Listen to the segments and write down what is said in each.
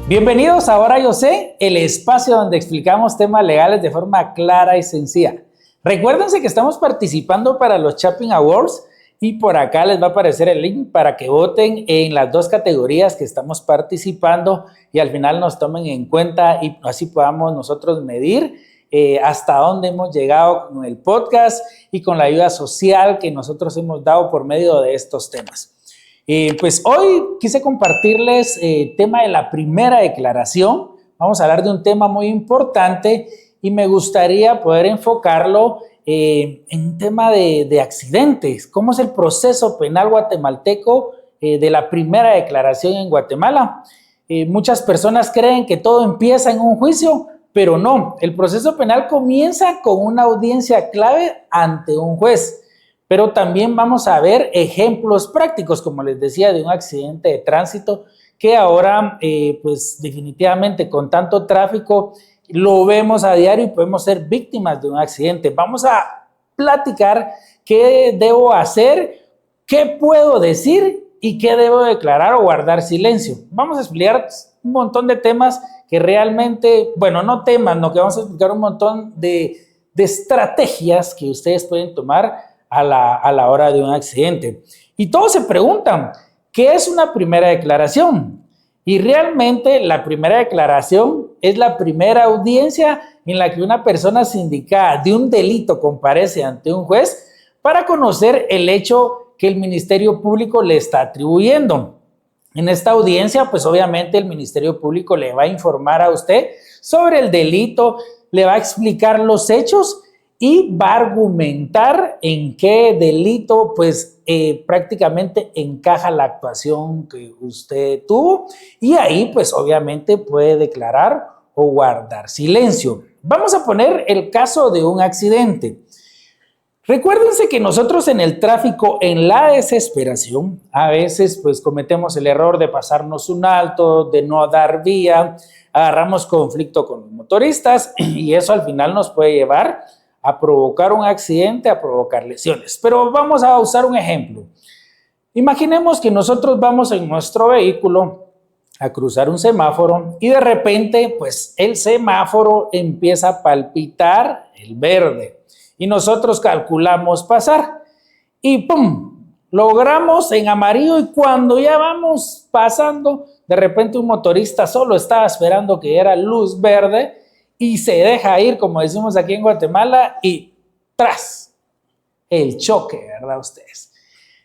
Bienvenidos a Ahora Yo Sé, el espacio donde explicamos temas legales de forma clara y sencilla. Recuérdense que estamos participando para los Chapin Awards y por acá les va a aparecer el link para que voten en las dos categorías que estamos participando y al final nos tomen en cuenta y así podamos nosotros medir hasta dónde hemos llegado con el podcast y con la ayuda social que nosotros hemos dado por medio de estos temas. Pues hoy quise compartirles el tema de la primera declaración. Vamos a hablar de un tema muy importante y me gustaría poder enfocarlo en un tema de accidentes. ¿Cómo es el proceso penal guatemalteco de la primera declaración en Guatemala? Muchas personas creen que todo empieza en un juicio, pero no. El proceso penal comienza con una audiencia clave ante un juez. Pero también vamos a ver ejemplos prácticos, como les decía, de un accidente de tránsito que ahora, pues definitivamente con tanto tráfico, lo vemos a diario y podemos ser víctimas de un accidente. Vamos a platicar qué debo hacer, qué puedo decir y qué debo declarar o guardar silencio. Vamos a explicar un montón de temas que realmente, bueno, no temas, no, que vamos a explicar un montón de estrategias que ustedes pueden tomar a la hora de un accidente. Y todos se preguntan, ¿qué es una primera declaración? Y realmente la primera declaración es la primera audiencia en la que una persona sindicada de un delito comparece ante un juez para conocer el hecho que el Ministerio Público le está atribuyendo. En esta audiencia, pues obviamente el Ministerio Público le va a informar a usted sobre el delito, le va a explicar los hechos y va a argumentar en qué delito pues prácticamente encaja la actuación que usted tuvo y ahí pues obviamente puede declarar o guardar silencio. Vamos a poner el caso de un accidente. Recuérdense que nosotros en el tráfico, en la desesperación, a veces pues cometemos el error de pasarnos un alto, de no dar vía, agarramos conflicto con los motoristas y eso al final nos puede llevar a provocar un accidente, a provocar lesiones. Pero vamos a usar un ejemplo. Imaginemos que nosotros vamos en nuestro vehículo a cruzar un semáforo y de repente, pues el semáforo empieza a palpitar el verde y nosotros calculamos pasar y ¡pum! Logramos en amarillo y cuando ya vamos pasando, de repente un motorista solo estaba esperando que era luz verde y se deja ir, como decimos aquí en Guatemala, y ¡tras! El choque, ¿verdad ustedes?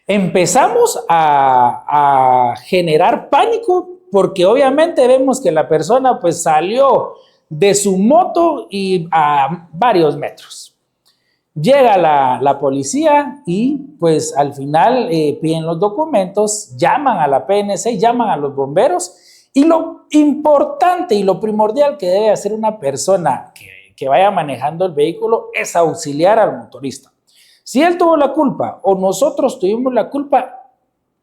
Empezamos a generar pánico porque obviamente vemos que la persona pues salió de su moto y a varios metros. Llega la policía y pues al final piden los documentos, llaman a la PNC, llaman a los bomberos. Y lo importante y lo primordial que debe hacer una persona que vaya manejando el vehículo es auxiliar al motorista. Si él tuvo la culpa o nosotros tuvimos la culpa,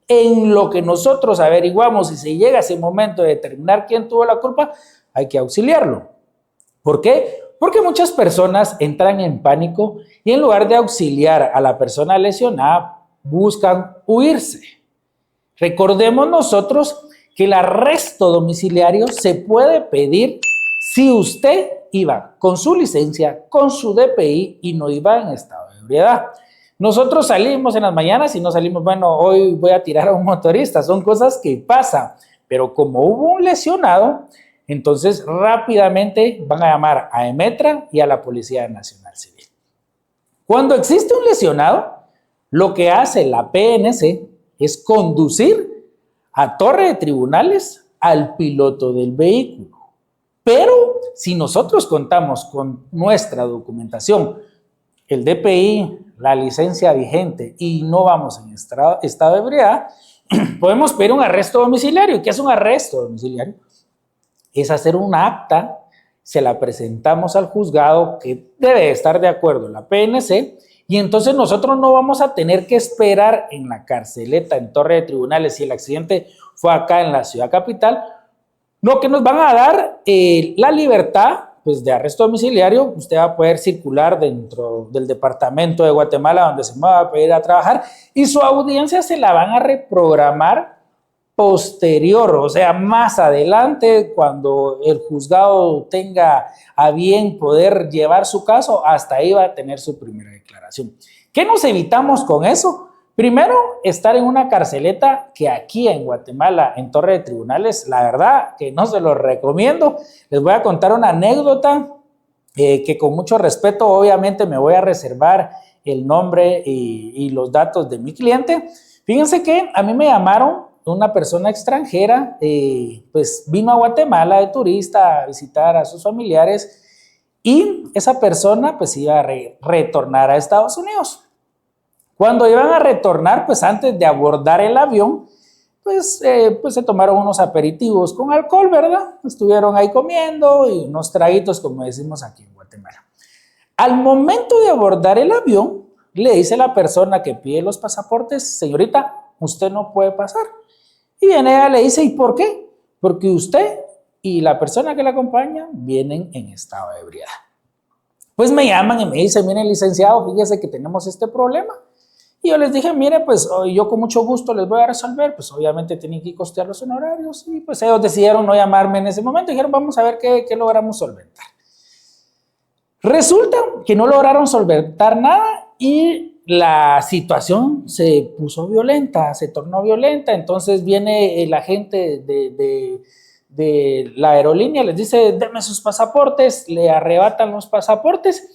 en lo que nosotros averiguamos y se llega a ese momento de determinar quién tuvo la culpa, hay que auxiliarlo. ¿Por qué? Porque muchas personas entran en pánico y en lugar de auxiliar a la persona lesionada, buscan huirse. Recordemos nosotros que el arresto domiciliario se puede pedir si usted iba con su licencia, con su DPI y no iba en estado de ebriedad. Nosotros salimos en las mañanas y no salimos, bueno, hoy voy a tirar a un motorista, son cosas que pasan, pero como hubo un lesionado, entonces rápidamente van a llamar a EMETRA y a la Policía Nacional Civil. Cuando existe un lesionado, lo que hace la PNC es conducir a torre de tribunales al piloto del vehículo. Pero si nosotros contamos con nuestra documentación, el DPI, la licencia vigente y no vamos en estado de ebriedad, podemos pedir un arresto domiciliario. ¿Qué es un arresto domiciliario? Es hacer un acta, se la presentamos al juzgado que debe estar de acuerdo la PNC y entonces nosotros no vamos a tener que esperar en la carceleta, en torre de tribunales, si el accidente fue acá en la ciudad capital, no, que nos van a dar la libertad pues, de arresto domiciliario. Usted va a poder circular dentro del departamento de Guatemala donde se va a pedir a trabajar y su audiencia se la van a reprogramar posterior, o sea, más adelante, cuando el juzgado tenga a bien poder llevar su caso, hasta ahí va a tener su primera declaración. ¿Qué nos evitamos con eso? Primero, estar en una carceleta que aquí en Guatemala, en Torre de Tribunales, la verdad que no se lo recomiendo. Les voy a contar una anécdota que con mucho respeto, obviamente, me voy a reservar el nombre y los datos de mi cliente. Fíjense que a mí me llamaron una persona extranjera, pues vino a Guatemala de turista a visitar a sus familiares y esa persona pues iba a retornar a Estados Unidos. Cuando iban a retornar, pues antes de abordar el avión, pues se tomaron unos aperitivos con alcohol, ¿verdad? Estuvieron ahí comiendo y unos traguitos, como decimos aquí en Guatemala. Al momento de abordar el avión, le dice la persona que pide los pasaportes: señorita, usted no puede pasar. Y viene ella, le dice: ¿y por qué? Porque usted y la persona que la acompaña vienen en estado de ebriedad. Pues me llaman y me dicen: mire, licenciado, fíjese que tenemos este problema. Y yo les dije: mire, pues yo con mucho gusto les voy a resolver. Pues obviamente tienen que costear los honorarios. Y pues ellos decidieron no llamarme en ese momento. Dijeron: vamos a ver qué logramos solventar. Resulta que no lograron solventar nada y la situación se puso violenta, se tornó violenta. Entonces viene el agente de la aerolínea, les dice: denme sus pasaportes, le arrebatan los pasaportes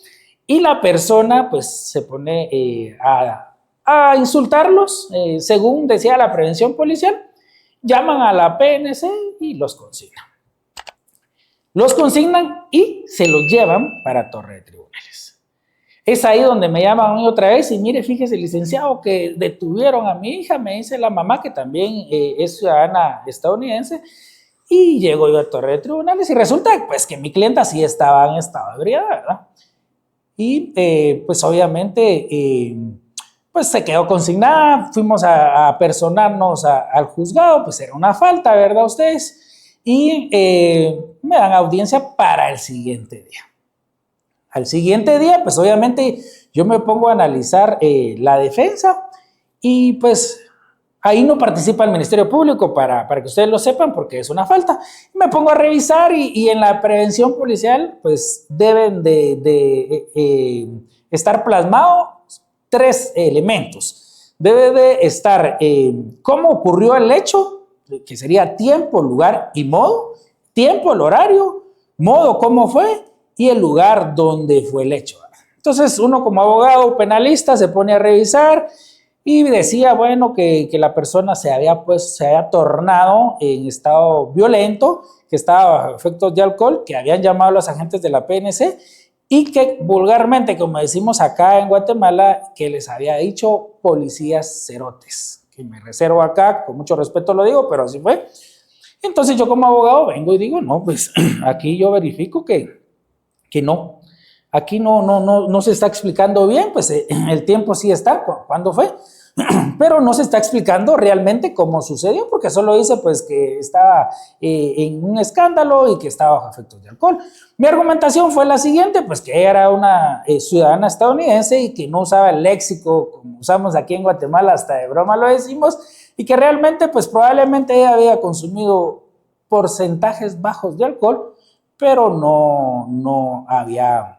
y la persona pues se pone a insultarlos, según decía la prevención policial. Llaman a la PNC y los consignan. Los consignan y se los llevan para Torre de Tribunales. Es ahí donde me llaman otra vez y: mire, fíjese, licenciado, que detuvieron a mi hija, me dice la mamá, que también es ciudadana estadounidense, y llego yo a Torre de Tribunales y resulta pues que mi clienta sí estaba en estado de ebriedad, ¿verdad? Y pues obviamente pues se quedó consignada, fuimos a personarnos al juzgado, pues era una falta, ¿verdad ustedes? Y me dan audiencia para el siguiente día. Al siguiente día, pues obviamente yo me pongo a analizar la defensa y pues ahí no participa el Ministerio Público para que ustedes lo sepan, porque es una falta. Me pongo a revisar y en la prevención policial pues deben de estar plasmados 3 elementos. Debe de estar cómo ocurrió el hecho, que sería tiempo, lugar y modo. Tiempo, el horario, modo, cómo fue, y el lugar donde fue el hecho. Entonces uno como abogado penalista se pone a revisar y decía, bueno, que la persona se había tornado en estado violento, que estaba bajo efectos de alcohol, que habían llamado a los agentes de la PNC y que vulgarmente, como decimos acá en Guatemala, que les había dicho policías cerotes, que me reservo acá, con mucho respeto lo digo, pero así fue. Entonces yo como abogado vengo y digo: no, pues aquí yo verifico que no, aquí no se está explicando bien, pues el tiempo sí está, ¿cuándo fue? Pero no se está explicando realmente cómo sucedió, porque solo dice pues que estaba en un escándalo y que estaba bajo efectos de alcohol. Mi argumentación fue la siguiente: pues que ella era una ciudadana estadounidense y que no usaba el léxico como usamos aquí en Guatemala, hasta de broma lo decimos, y que realmente pues probablemente ella había consumido porcentajes bajos de alcohol, pero no había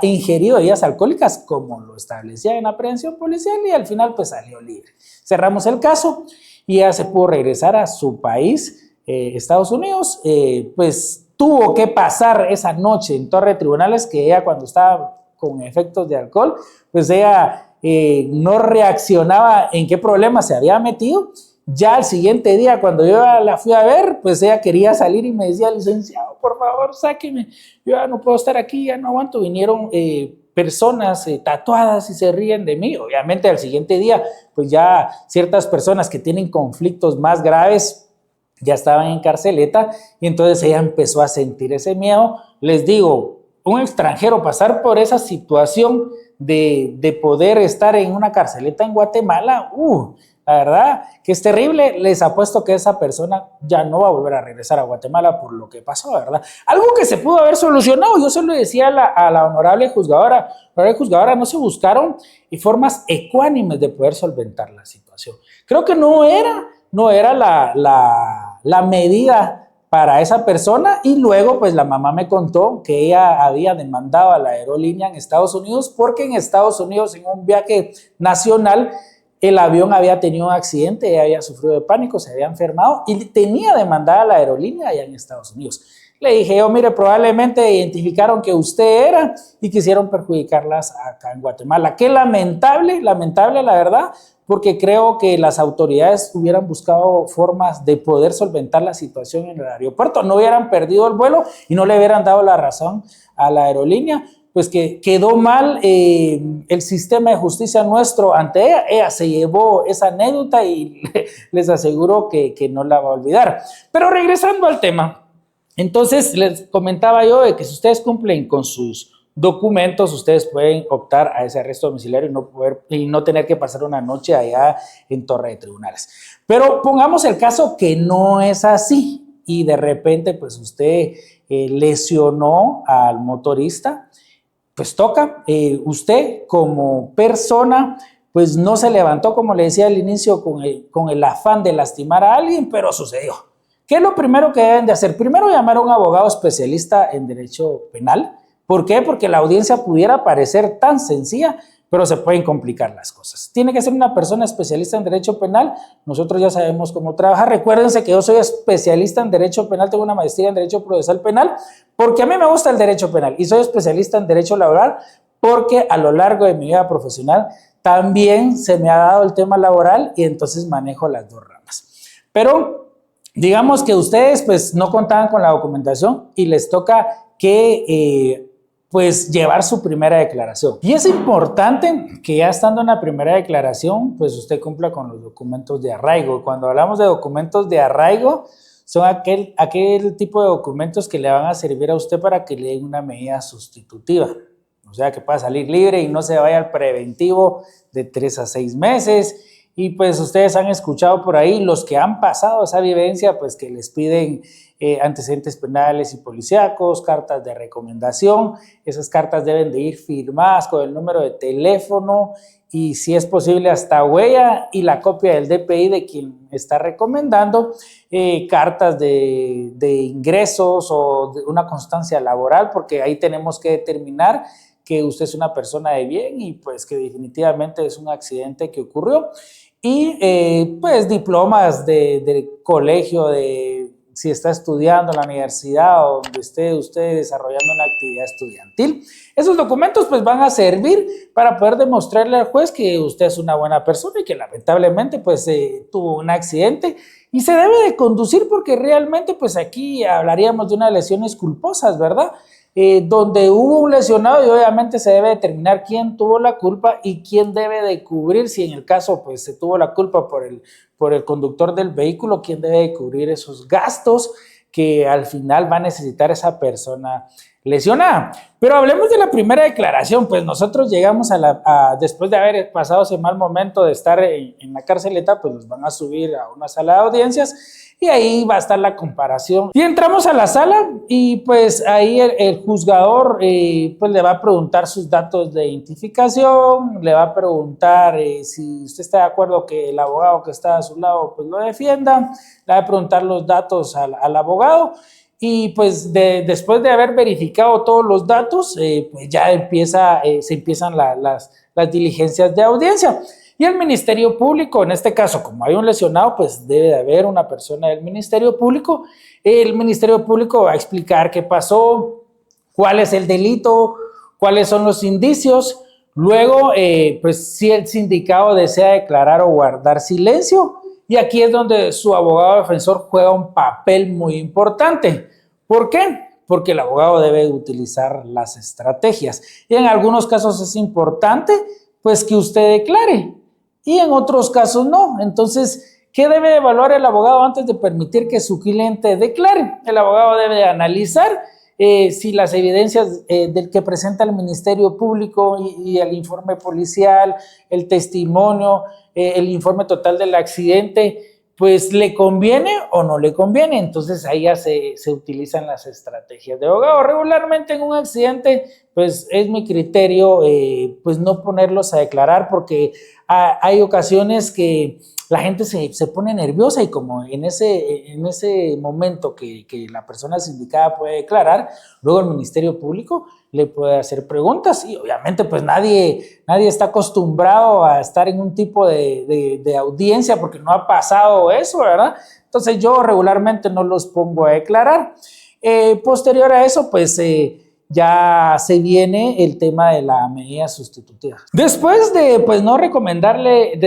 ingerido bebidas alcohólicas como lo establecía en la prevención policial, y al final pues salió libre. Cerramos el caso y ella se pudo regresar a su país, Estados Unidos. Pues tuvo que pasar esa noche en Torre de Tribunales, que ella, cuando estaba con efectos de alcohol, pues ella no reaccionaba en qué problema se había metido. Ya al siguiente día, cuando yo la fui a ver, pues ella quería salir y me decía: licenciado, por favor, sáqueme, yo ya no puedo estar aquí, ya no aguanto. Vinieron personas tatuadas y se ríen de mí. Obviamente al siguiente día, pues ya ciertas personas que tienen conflictos más graves ya estaban en carceleta, y entonces ella empezó a sentir ese miedo. Les digo, un extranjero pasar por esa situación de poder estar en una carceleta en Guatemala, La verdad que es terrible. Les apuesto que esa persona ya no va a volver a regresar a Guatemala por lo que pasó, ¿verdad? Algo que se pudo haber solucionado. Yo se lo decía a la honorable juzgadora. La honorable juzgadora, no se buscaron formas ecuánimes de poder solventar la situación. Creo que no era la medida para esa persona, y luego pues la mamá me contó que ella había demandado a la aerolínea en Estados Unidos porque en Estados Unidos, en un viaje nacional, el avión había tenido un accidente, ella había sufrido de pánico, se había enfermado y tenía demandada a la aerolínea allá en Estados Unidos. Le dije yo, mire, probablemente identificaron que usted era y quisieron perjudicarlas acá en Guatemala. Qué lamentable la verdad, porque creo que las autoridades hubieran buscado formas de poder solventar la situación en el aeropuerto, no hubieran perdido el vuelo y no le hubieran dado la razón a la aerolínea, pues que quedó mal el sistema de justicia nuestro ante ella. Ella se llevó esa anécdota y les aseguro que no la va a olvidar. Pero regresando al tema, entonces les comentaba yo de que si ustedes cumplen con sus documentos, ustedes pueden optar a ese arresto domiciliario y no tener que pasar una noche allá en Torre de Tribunales. Pero pongamos el caso que no es así y de repente pues usted lesionó al motorista, pues toca, usted como persona pues no se levantó, como le decía al inicio, con el afán de lastimar a alguien, pero sucedió. ¿Qué es lo primero que deben de hacer? Primero, llamar a un abogado especialista en derecho penal. ¿Por qué? Porque la audiencia pudiera parecer tan sencilla, pero se pueden complicar las cosas. Tiene que ser una persona especialista en derecho penal. Nosotros ya sabemos cómo trabajar. Recuérdense que yo soy especialista en derecho penal, tengo una maestría en derecho procesal penal, porque a mí me gusta el derecho penal, y soy especialista en derecho laboral porque a lo largo de mi vida profesional también se me ha dado el tema laboral y entonces manejo las dos ramas. Pero digamos que ustedes pues no contaban con la documentación y les toca que pues llevar su primera declaración. Y es importante que ya estando en la primera declaración, pues usted cumpla con los documentos de arraigo. Cuando hablamos de documentos de arraigo, son aquel tipo de documentos que le van a servir a usted para que le den una medida sustitutiva. O sea, que pueda salir libre y no se vaya al preventivo de 3 a 6 meses. Y pues ustedes han escuchado por ahí, los que han pasado esa vivencia, pues que les piden antecedentes penales y policíacos, cartas de recomendación. Esas cartas deben de ir firmadas con el número de teléfono y si es posible hasta huella y la copia del DPI de quien está recomendando, cartas de ingresos o de una constancia laboral, porque ahí tenemos que determinar que usted es una persona de bien y pues que definitivamente es un accidente que ocurrió. Y pues diplomas de colegio, de si está estudiando en la universidad o donde esté usted desarrollando una actividad estudiantil. Esos documentos pues van a servir para poder demostrarle al juez que usted es una buena persona y que lamentablemente pues tuvo un accidente y se debe de conducir, porque realmente pues aquí hablaríamos de unas lesiones culposas, ¿verdad? Donde hubo un lesionado y obviamente se debe determinar quién tuvo la culpa y quién debe de cubrir, si en el caso pues se tuvo la culpa por el conductor del vehículo, quién debe de cubrir esos gastos que al final va a necesitar esa persona lesionada. Pero hablemos de la primera declaración. Pues nosotros llegamos después de haber pasado ese mal momento de estar en la carceleta, pues nos van a subir a una sala de audiencias y ahí va a estar la comparación. Y entramos a la sala y pues ahí el juzgador pues le va a preguntar sus datos de identificación, le va a preguntar si usted está de acuerdo que el abogado que está a su lado pues lo defienda, le va a preguntar los datos al abogado. Y pues después de haber verificado todos los datos, pues ya se empiezan las diligencias de audiencia. Y el Ministerio Público, en este caso, como hay un lesionado, pues debe de haber una persona del Ministerio Público. El Ministerio Público va a explicar qué pasó, cuál es el delito, cuáles son los indicios. Luego, pues si el sindicado desea declarar o guardar silencio, y aquí es donde su abogado defensor juega un papel muy importante. ¿Por qué? Porque el abogado debe utilizar las estrategias. Y en algunos casos es importante, pues, que usted declare. Y en otros casos no. Entonces, ¿qué debe evaluar el abogado antes de permitir que su cliente declare? El abogado debe analizar si las evidencias del que presenta el Ministerio Público y el informe policial, el testimonio, el informe total del accidente, pues le conviene o no le conviene. Entonces ahí ya se utilizan las estrategias de abogado. Regularmente en un accidente, pues es mi criterio pues no ponerlos a declarar, porque hay ocasiones que la gente se pone nerviosa, y como en ese momento que la persona sindicada puede declarar, luego el Ministerio Público le puede hacer preguntas, y obviamente pues nadie está acostumbrado a estar en un tipo de audiencia porque no ha pasado eso, ¿verdad? Entonces yo regularmente no los pongo a declarar. Posterior a eso, pues ya se viene el tema de la medida sustitutiva. Después de pues no recomendarle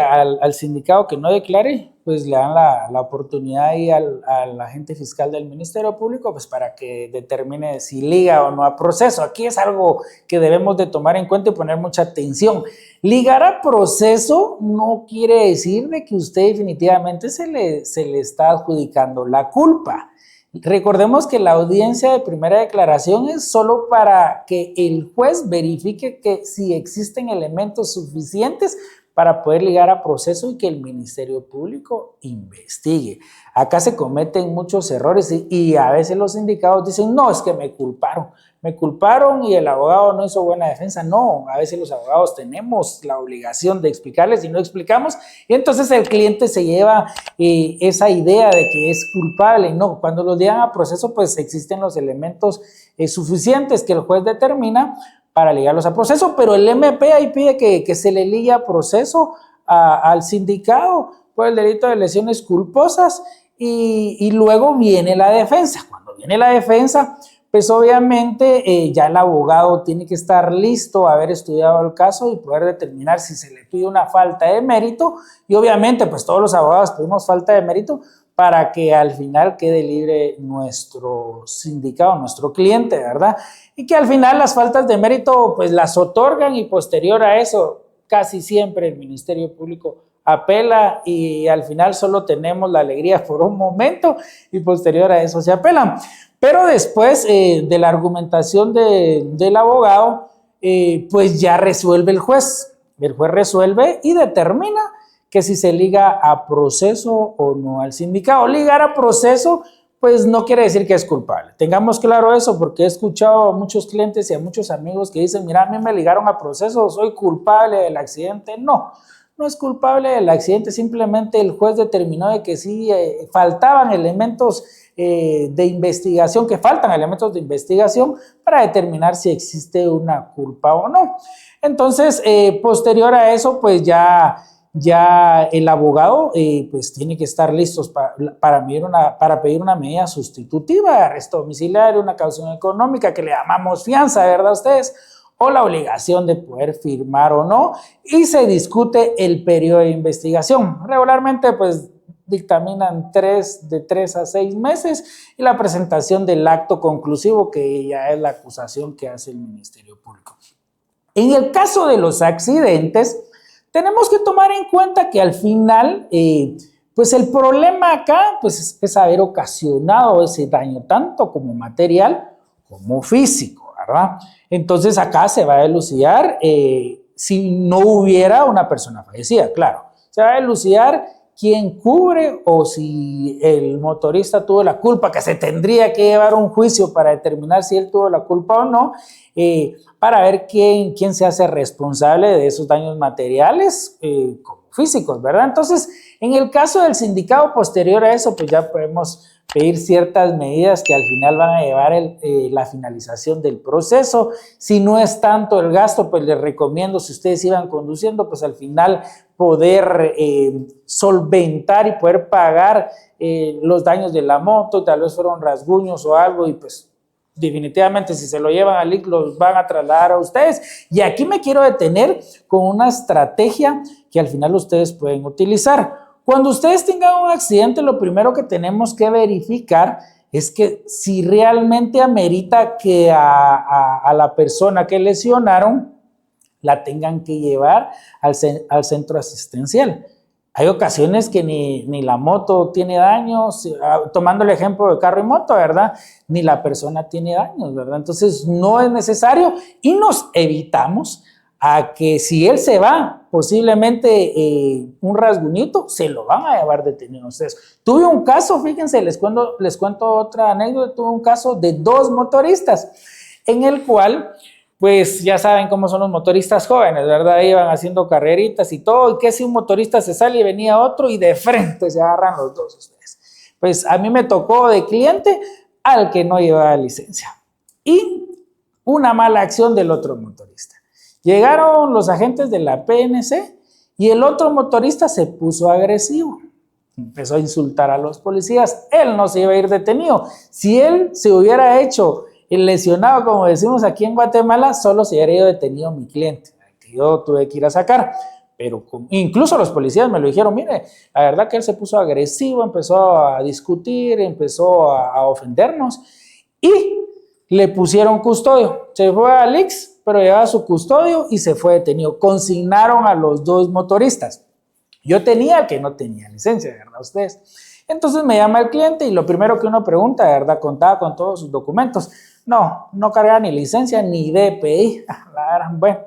al sindicado que no declare, pues le dan la oportunidad ahí al agente fiscal del Ministerio Público, pues para que determine si liga o no a proceso. Aquí es algo que debemos de tomar en cuenta y poner mucha atención. Ligar a proceso no quiere decir de que usted definitivamente se le está adjudicando la culpa. Recordemos que la audiencia de primera declaración es solo para que el juez verifique que si existen elementos suficientes para poder ligar a proceso y que el Ministerio Público investigue. Acá se cometen muchos errores y a veces los sindicados dicen, no, es que me culparon y el abogado no hizo buena defensa. No, a veces los abogados tenemos la obligación de explicarles y no explicamos, y entonces el cliente se lleva esa idea de que es culpable. No, cuando los llevan a proceso, pues existen los elementos suficientes que el juez determina para ligarlos a proceso, pero el MP ahí pide que se le ligue a proceso al sindicado por el delito de lesiones culposas, y luego viene la defensa. Cuando viene la defensa, pues obviamente ya el abogado tiene que estar listo a haber estudiado el caso y poder determinar si se le pide una falta de mérito, y obviamente pues todos los abogados pedimos falta de mérito para que al final quede libre nuestro sindicado, nuestro cliente, ¿verdad? Y que al final las faltas de mérito pues las otorgan, y posterior a eso casi siempre el Ministerio Público apela, y al final solo tenemos la alegría por un momento y posterior a eso se apelan. Pero después de la argumentación del abogado, pues ya resuelve el juez. El juez resuelve y determina que si se liga a proceso o no al sindicado. Ligar a proceso, pues no quiere decir que es culpable. Tengamos claro eso, porque he escuchado a muchos clientes y a muchos amigos que dicen, mira, a mí me ligaron a proceso, soy culpable del accidente. No, no es culpable del accidente, simplemente el juez determinó de que sí faltaban elementos de investigación, que faltan elementos de investigación para determinar si existe una culpa o no. Entonces, posterior a eso, pues ya el abogado pues tiene que estar listos para pedir una medida sustitutiva de arresto domiciliario, una caución económica que le llamamos fianza, ¿verdad ustedes? O la obligación de poder firmar o no, y se discute el periodo de investigación. Regularmente pues dictaminan de 3 a 6 meses, y la presentación del acto conclusivo, que ya es la acusación que hace el Ministerio Público. En el caso de los accidentes, tenemos que tomar en cuenta que al final, pues el problema acá pues es haber ocasionado ese daño tanto como material como físico, ¿verdad? Entonces acá se va a elucidar si no hubiera una persona fallecida, claro. Se va a elucidar quién cubre o si el motorista tuvo la culpa, que se tendría que llevar un juicio para determinar si él tuvo la culpa o no, para ver quién se hace responsable de esos daños materiales como físicos, ¿verdad? Entonces, en el caso del sindicado, posterior a eso, pues ya podemos pedir ciertas medidas que al final van a llevar la finalización del proceso. Si no es tanto el gasto, pues les recomiendo, si ustedes iban conduciendo, pues al final poder solventar y poder pagar los daños de la moto. Tal vez fueron rasguños o algo, y pues definitivamente si se lo llevan al IC los van a trasladar a ustedes. Y aquí me quiero detener con una estrategia que al final ustedes pueden utilizar. Cuando ustedes tengan un accidente, lo primero que tenemos que verificar es que si realmente amerita que a la persona que lesionaron la tengan que llevar al centro asistencial. Hay ocasiones que ni la moto tiene daños, tomando el ejemplo de carro y moto, ¿verdad? Ni la persona tiene daños, ¿verdad? Entonces no es necesario y nos evitamos a que si él se va, posiblemente un rasguñito, se lo van a llevar detenido. Entonces, tuve un caso, fíjense, les cuento otra anécdota, tuve un caso de 2 motoristas en el cual pues ya saben cómo son los motoristas jóvenes, ¿verdad? Iban haciendo carreritas y todo, y que si un motorista se sale y venía otro y de frente se agarran los dos ustedes. Pues a mí me tocó de cliente al que no llevaba licencia. Y una mala acción del otro motorista. Llegaron los agentes de la PNC y el otro motorista se puso agresivo. Empezó a insultar a los policías. Él no se iba a ir detenido. Si él se hubiera hecho el lesionado, como decimos aquí en Guatemala, solo se hubiera ido detenido mi cliente, que yo tuve que ir a sacar. Pero incluso los policías me lo dijeron, mire, la verdad que él se puso agresivo, empezó a discutir, empezó a ofendernos y le pusieron custodio. Se fue a Lix, pero llevaba su custodio y se fue detenido. Consignaron a los 2 motoristas. Yo tenía el que no tenía licencia, ¿verdad? Ustedes. Entonces me llama el cliente y lo primero que uno pregunta, ¿verdad? Contaba con todos sus documentos. No cargaba ni licencia ni DPI. Bueno,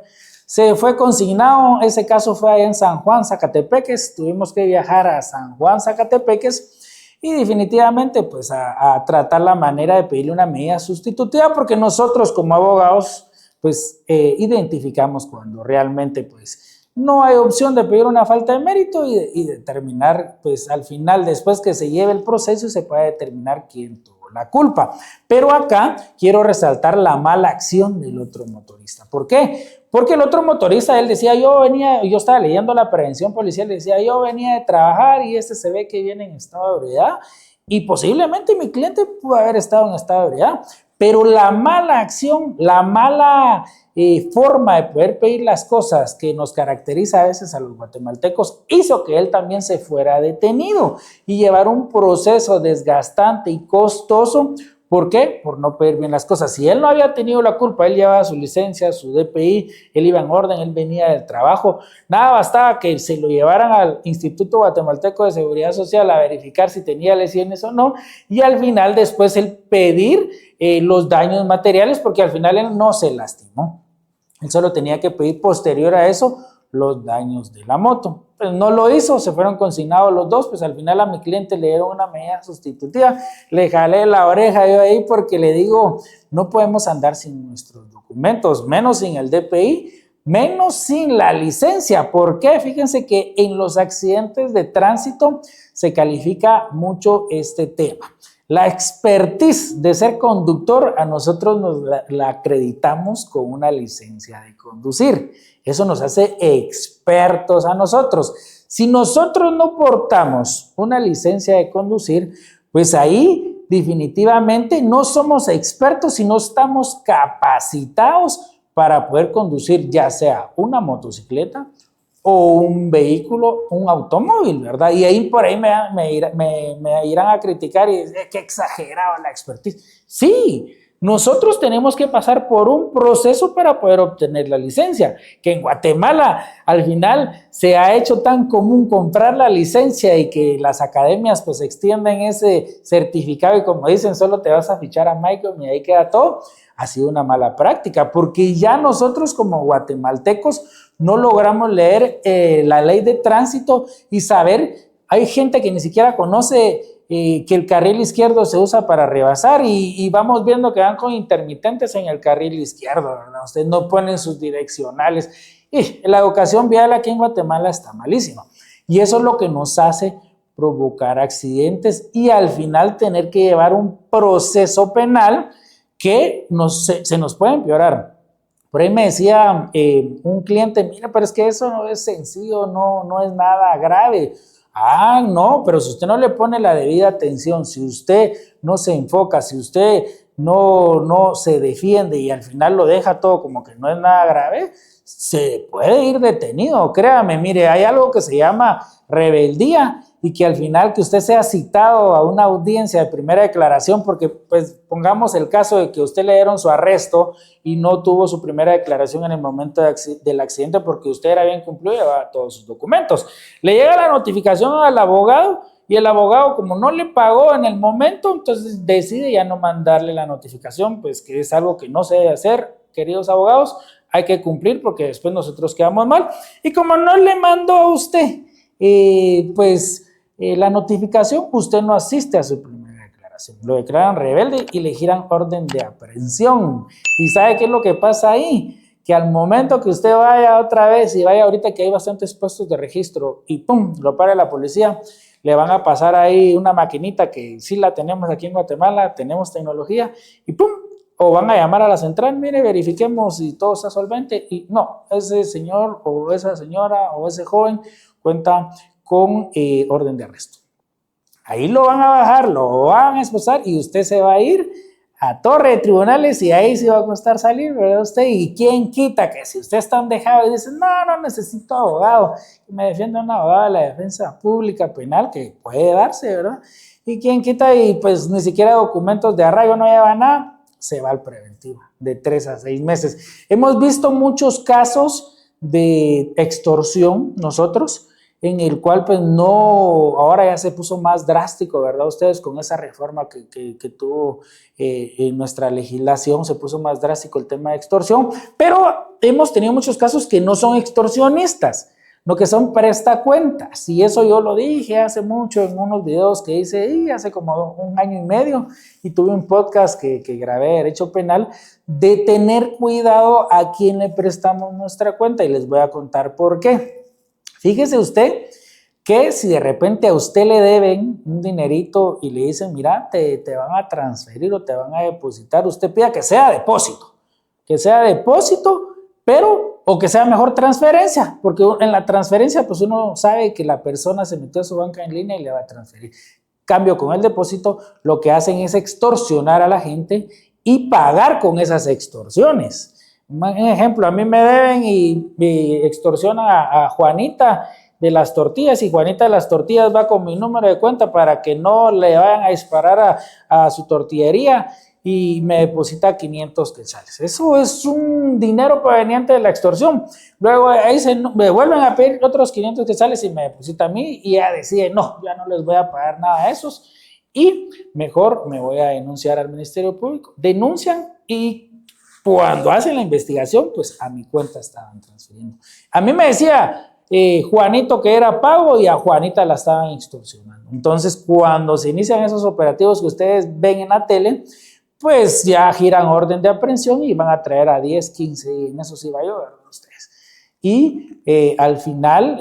se fue consignado. Ese caso fue allá en San Juan, Zacatepeques. Tuvimos que viajar a San Juan, Zacatepeques y definitivamente pues a tratar la manera de pedirle una medida sustitutiva porque nosotros como abogados pues identificamos cuando realmente pues no hay opción de pedir una falta de mérito y determinar, pues al final, después que se lleve el proceso, se puede determinar quién tuvo la culpa. Pero acá quiero resaltar la mala acción del otro motorista. ¿Por qué? Porque el otro motorista, él decía, yo estaba leyendo la prevención policial, decía, yo venía de trabajar y se ve que viene en estado de ebriedad y posiblemente mi cliente pudo haber estado en estado de ebriedad. Pero la mala acción, la mala forma de poder pedir las cosas que nos caracteriza a veces a los guatemaltecos hizo que él también se fuera detenido y llevar un proceso desgastante y costoso. ¿Por qué? Por no pedir bien las cosas. Si él no había tenido la culpa, él llevaba su licencia, su DPI, él iba en orden, él venía del trabajo. Nada bastaba que se lo llevaran al Instituto Guatemalteco de Seguridad Social a verificar si tenía lesiones o no y al final después él pedir los daños materiales porque al final él no se lastimó. Él solo tenía que pedir posterior a eso los daños de la moto. Pues no lo hizo, se fueron consignados los 2, pues al final a mi cliente le dieron una medida sustitutiva, le jalé la oreja yo ahí porque le digo, no podemos andar sin nuestros documentos, menos sin el DPI, menos sin la licencia. ¿Por qué? Fíjense que en los accidentes de tránsito se califica mucho este tema. La expertise de ser conductor a nosotros nos la acreditamos con una licencia de conducir. Eso nos hace expertos a nosotros. Si nosotros no portamos una licencia de conducir, pues ahí definitivamente no somos expertos, sino estamos capacitados para poder conducir ya sea una motocicleta o un vehículo, un automóvil, ¿verdad? Y ahí por ahí me irán a criticar y decir, qué exagerado la expertise. Sí, nosotros tenemos que pasar por un proceso para poder obtener la licencia, que en Guatemala al final se ha hecho tan común comprar la licencia y que las academias pues extienden ese certificado y como dicen, solo te vas a fichar a Michael y ahí queda todo. Ha sido una mala práctica porque ya nosotros como guatemaltecos no logramos leer la ley de tránsito y saber, hay gente que ni siquiera conoce que el carril izquierdo se usa para rebasar y vamos viendo que van con intermitentes en el carril izquierdo, ¿verdad? Ustedes no ponen sus direccionales y la educación vial aquí en Guatemala está malísima y eso es lo que nos hace provocar accidentes y al final tener que llevar un proceso penal que se nos puede empeorar. Por ahí me decía un cliente, mira, pero es que eso no es sencillo, no es nada grave. No, pero si usted no le pone la debida atención, si usted no se enfoca, si usted no se defiende y al final lo deja todo como que no es nada grave, se puede ir detenido. Créame, mire, hay algo que se llama rebeldía y que al final que usted sea citado a una audiencia de primera declaración, porque pues pongamos el caso de que usted le dieron su arresto y no tuvo su primera declaración en el momento del accidente porque usted era bien cumplido y llevaba todos sus documentos. Le llega la notificación al abogado y el abogado, como no le pagó en el momento, entonces decide ya no mandarle la notificación, pues que es algo que no se debe hacer, queridos abogados, hay que cumplir porque después nosotros quedamos mal. Y como no le mandó a usted, la notificación, usted no asiste a su primera declaración. Lo declaran rebelde y le giran orden de aprehensión. ¿Y sabe qué es lo que pasa ahí? Que al momento que usted vaya otra vez y vaya ahorita que hay bastantes puestos de registro y ¡pum!, lo para la policía, le van a pasar ahí una maquinita que sí la tenemos aquí en Guatemala, tenemos tecnología y ¡pum!, o van a llamar a la central, mire, verifiquemos si todo está solvente y no, ese señor o esa señora o ese joven cuenta con orden de arresto. Ahí lo van a bajar, lo van a esposar y usted se va a ir a torre de tribunales y ahí se va a costar salir, ¿verdad usted? ¿Y quién quita que si usted está dejado y dice, no necesito abogado, que me defienda un abogado de la defensa pública penal, que puede darse, ¿verdad? ¿Y quién quita? Y pues ni siquiera documentos de arraigo no lleva nada, se va al preventivo de 3 a 6 meses. Hemos visto muchos casos de extorsión nosotros, en el cual pues no, ahora ya se puso más drástico, ¿verdad? Ustedes con esa reforma que tuvo en nuestra legislación, se puso más drástico el tema de extorsión, pero hemos tenido muchos casos que no son extorsionistas, no que son prestacuentas, y eso yo lo dije hace mucho en unos videos que hice hace como 1 año y medio, y tuve un podcast que grabé de Derecho Penal, de tener cuidado a quién le prestamos nuestra cuenta, y les voy a contar por qué. Fíjese usted que si de repente a usted le deben un dinerito y le dicen, mira, te van a transferir o te van a depositar, usted pida que sea depósito, pero o que sea mejor transferencia, porque en la transferencia pues uno sabe que la persona se metió a su banca en línea y le va a transferir. Cambio con el depósito, lo que hacen es extorsionar a la gente y pagar con esas extorsiones. Un ejemplo, a mí me deben y extorsionan a Juanita de las tortillas y Juanita de las tortillas va con mi número de cuenta para que no le vayan a disparar a su tortillería y me deposita 500 quetzales. Eso es un dinero proveniente de la extorsión. Luego ahí me vuelven a pedir otros 500 quetzales y me deposita a mí y ya decide, no, ya no les voy a pagar nada a esos y mejor me voy a denunciar al Ministerio Público. Denuncian y cuando hacen la investigación, pues a mi cuenta estaban transfiriendo. A mí me decía Juanito que era pago y a Juanita la estaban extorsionando. Entonces, cuando se inician esos operativos que ustedes ven en la tele, pues ya giran orden de aprehensión y van a traer a 10, 15, y en eso sí va yo, ¿verdad? Ustedes. Y al final,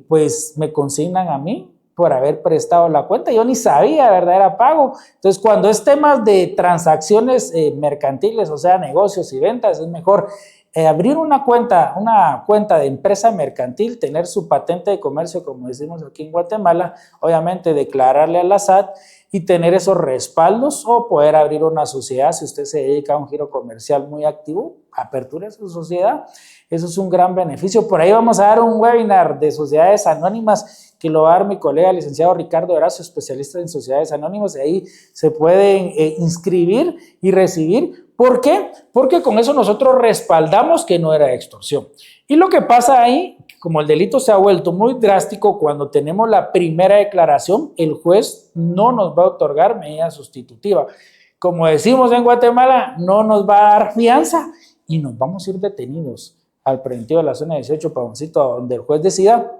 pues me consignan a mí por haber prestado la cuenta. Yo ni sabía, ¿verdad? Era pago. Entonces, cuando es temas de transacciones mercantiles, o sea, negocios y ventas, es mejor abrir una cuenta de empresa mercantil, tener su patente de comercio, como decimos aquí en Guatemala, obviamente declararle a la SAT y tener esos respaldos o poder abrir una sociedad. Si usted se dedica a un giro comercial muy activo, aperture su sociedad. Eso es un gran beneficio. Por ahí vamos a dar un webinar de sociedades anónimas que lo va a dar mi colega, el licenciado Ricardo Erazo, especialista en sociedades anónimas. Ahí se pueden inscribir y recibir. ¿Por qué? Porque con eso nosotros respaldamos que no era extorsión. Y lo que pasa ahí, como el delito se ha vuelto muy drástico, cuando tenemos la primera declaración, el juez no nos va a otorgar medida sustitutiva. Como decimos en Guatemala, no nos va a dar fianza y nos vamos a ir detenidos al preventivo de la zona 18, Pavoncito, donde el juez decida,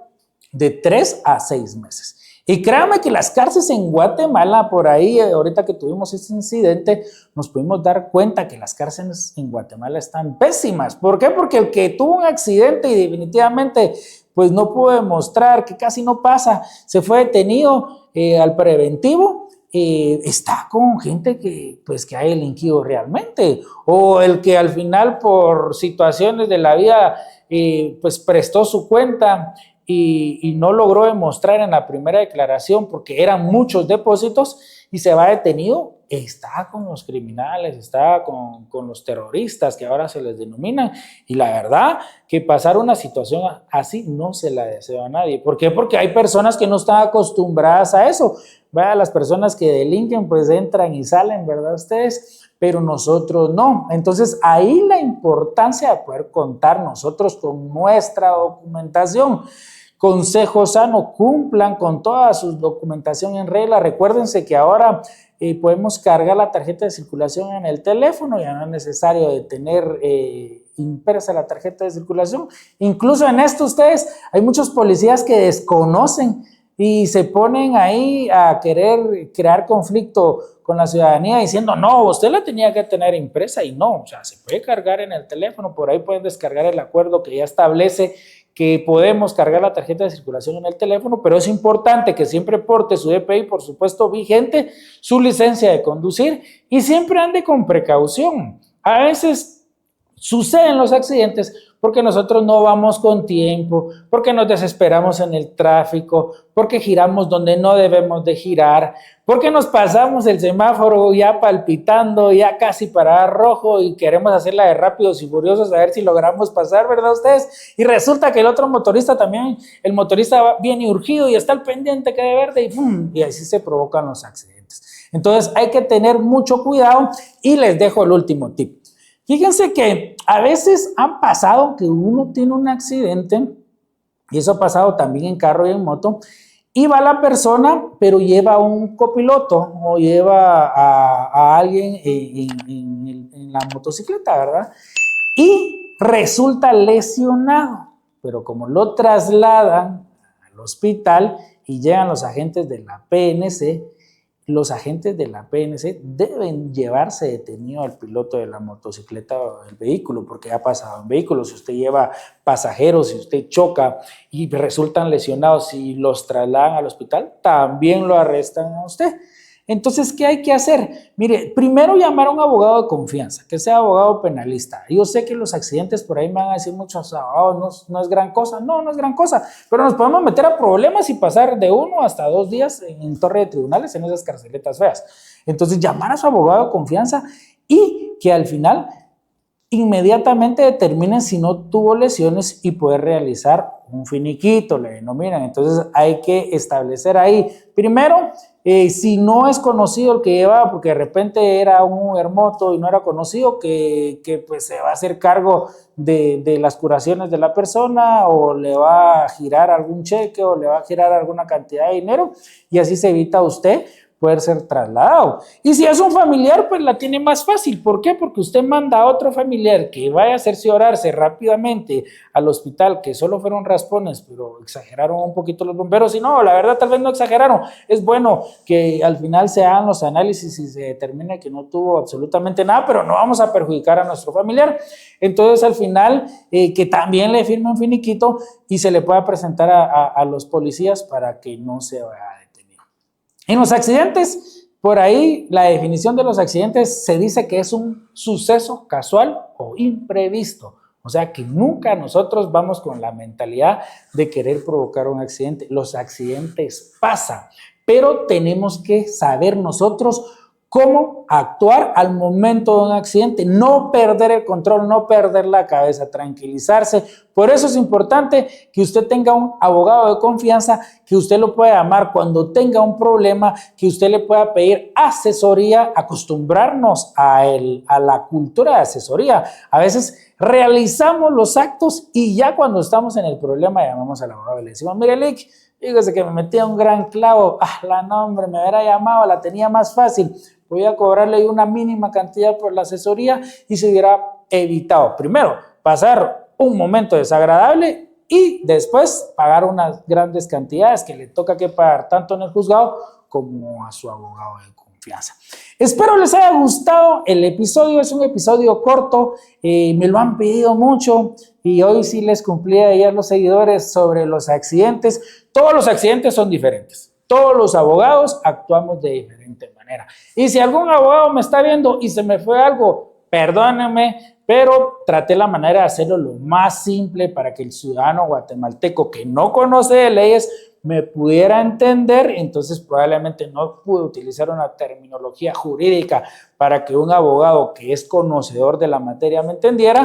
de 3 a 6 meses. Y créanme que las cárceles en Guatemala, por ahí, ahorita que tuvimos este incidente, nos pudimos dar cuenta que las cárceles en Guatemala están pésimas. ¿Por qué? Porque el que tuvo un accidente y definitivamente pues no pudo demostrar, que casi no pasa, se fue detenido al preventivo, está con gente que ha delinquido realmente, o el que al final por situaciones de la vida pues prestó su cuenta y no logró demostrar en la primera declaración porque eran muchos depósitos y se va detenido, está con los criminales, está con los terroristas que ahora se les denominan, y la verdad que pasar una situación así no se la deseo a nadie. ¿Por qué? Porque hay personas que no están acostumbradas a eso. Vaya, las personas que delinquen pues entran y salen, ¿verdad ustedes? Pero nosotros no. Entonces ahí la importancia de poder contar nosotros con nuestra documentación. Consejo sano, cumplan con toda su documentación en regla. Recuérdense que ahora podemos cargar la tarjeta de circulación en el teléfono, ya no es necesario de tener impresa la tarjeta de circulación. Incluso en esto ustedes, hay muchos policías que desconocen y se ponen ahí a querer crear conflicto con la ciudadanía diciendo, no, usted la tenía que tener impresa, y no, o sea, se puede cargar en el teléfono. Por ahí pueden descargar el acuerdo que ya establece que podemos cargar la tarjeta de circulación en el teléfono, pero es importante que siempre porte su DPI, por supuesto, vigente, su licencia de conducir, y siempre ande con precaución. A veces suceden los accidentes porque nosotros no vamos con tiempo, porque nos desesperamos en el tráfico, porque giramos donde no debemos de girar, porque nos pasamos el semáforo ya palpitando, ya casi para dar rojo y queremos hacerla de rápidos y furiosos a ver si logramos pasar, ¿verdad ustedes? Y resulta que el otro motorista también, el motorista viene urgido y está al pendiente que de verde y ¡pum! Y así se provocan los accidentes. Entonces hay que tener mucho cuidado, y les dejo el último tip. Fíjense que a veces han pasado que uno tiene un accidente, y eso ha pasado también en carro y en moto, y va la persona, pero lleva un copiloto o lleva a alguien en la motocicleta, ¿verdad? Y resulta lesionado, pero como lo trasladan al hospital y llegan los agentes de la PNC, los agentes de la PNC deben llevarse detenido al piloto de la motocicleta o del vehículo, porque ha pasado en vehículos. Si usted lleva pasajeros, si usted choca y resultan lesionados y los trasladan al hospital, también lo arrestan a usted. Entonces, ¿qué hay que hacer? Mire, primero llamar a un abogado de confianza, que sea abogado penalista. Yo sé que los accidentes, por ahí me van a decir muchos abogados, no es gran cosa. No, no es gran cosa, pero nos podemos meter a problemas y pasar de 1 hasta 2 días en torre de tribunales, en esas carceletas feas. Entonces, llamar a su abogado de confianza y que al final inmediatamente determinen si no tuvo lesiones y poder realizar un finiquito, le denominan. Entonces hay que establecer ahí, primero, si no es conocido el que llevaba, porque de repente era un hermoto y no era conocido, que pues se va a hacer cargo de las curaciones de la persona, o le va a girar algún cheque, o le va a girar alguna cantidad de dinero, y así se evita usted poder ser trasladado. Y si es un familiar, pues la tiene más fácil. ¿Por qué? Porque usted manda a otro familiar que vaya a cerciorarse rápidamente al hospital, que solo fueron raspones, pero exageraron un poquito los bomberos. Y no, la verdad tal vez no exageraron. Es bueno que al final se hagan los análisis y se determine que no tuvo absolutamente nada, pero no vamos a perjudicar a nuestro familiar. Entonces al final que también le firme un finiquito y se le pueda presentar a los policías para que no se vaya. En los accidentes, por ahí la definición de los accidentes se dice que es un suceso casual o imprevisto. O sea que nunca nosotros vamos con la mentalidad de querer provocar un accidente. Los accidentes pasan, pero tenemos que saber nosotros cómo actuar al momento de un accidente, no perder el control, no perder la cabeza, tranquilizarse. Por eso es importante que usted tenga un abogado de confianza, que usted lo pueda llamar cuando tenga un problema, que usted le pueda pedir asesoría, acostumbrarnos a la cultura de asesoría. A veces realizamos los actos y ya cuando estamos en el problema llamamos al abogado y le decimos, mire, Lick, fíjese que me metí a un gran clavo, no, hombre, me hubiera llamado, la tenía más fácil, voy a cobrarle una mínima cantidad por la asesoría y se hubiera evitado, primero, pasar un momento desagradable y después pagar unas grandes cantidades que le toca que pagar tanto en el juzgado como a su abogado de confianza. Espero les haya gustado el episodio, es un episodio corto, me lo han pedido mucho y hoy sí les cumplí ayer los seguidores sobre los accidentes. Todos los accidentes son diferentes, todos los abogados actuamos de diferente manera. Y si algún abogado me está viendo y se me fue algo, perdónenme, pero traté la manera de hacerlo lo más simple para que el ciudadano guatemalteco que no conoce de leyes me pudiera entender. Entonces probablemente no pude utilizar una terminología jurídica para que un abogado que es conocedor de la materia me entendiera,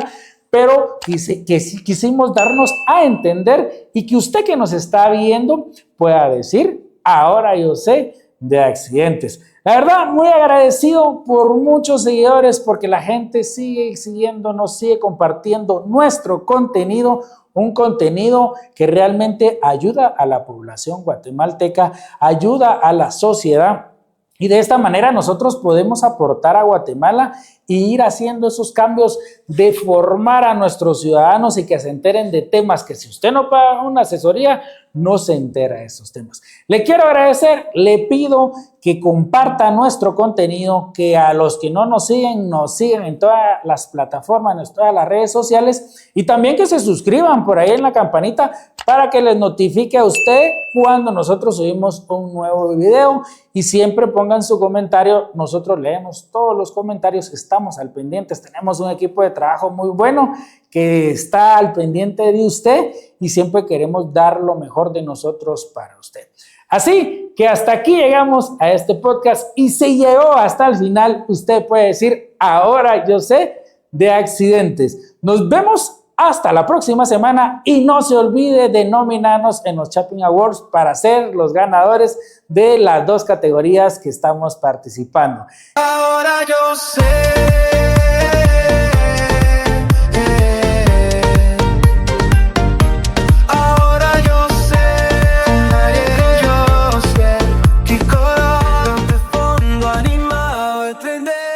pero quisimos darnos a entender y que usted que nos está viendo pueda decir, ahora yo sé de accidentes. La verdad, muy agradecido por muchos seguidores, porque la gente sigue siguiéndonos, sigue compartiendo nuestro contenido, un contenido que realmente ayuda a la población guatemalteca, ayuda a la sociedad. Y de esta manera nosotros podemos aportar a Guatemala e ir haciendo esos cambios de formar a nuestros ciudadanos y que se enteren de temas que si usted no paga una asesoría, no se entera de esos temas. Le quiero agradecer, le pido que comparta nuestro contenido, que a los que no nos siguen en todas las plataformas, en todas las redes sociales, y también que se suscriban por ahí en la campanita para que les notifique a usted cuando nosotros subimos un nuevo video, y siempre pongan su comentario. Nosotros leemos todos los comentarios, estamos al pendiente, tenemos un equipo de trabajo muy bueno que está al pendiente de usted y siempre queremos dar lo mejor de nosotros para usted. Así que hasta aquí llegamos a este podcast, y si llegó hasta el final, usted puede decir, ahora yo sé de accidentes. Nos vemos hasta la próxima semana, y no se olvide de nominarnos en los Chapin Awards para ser los ganadores de las 2 categorías que estamos participando. Ahora yo sé. Yo sé que con te pongo animado a entender.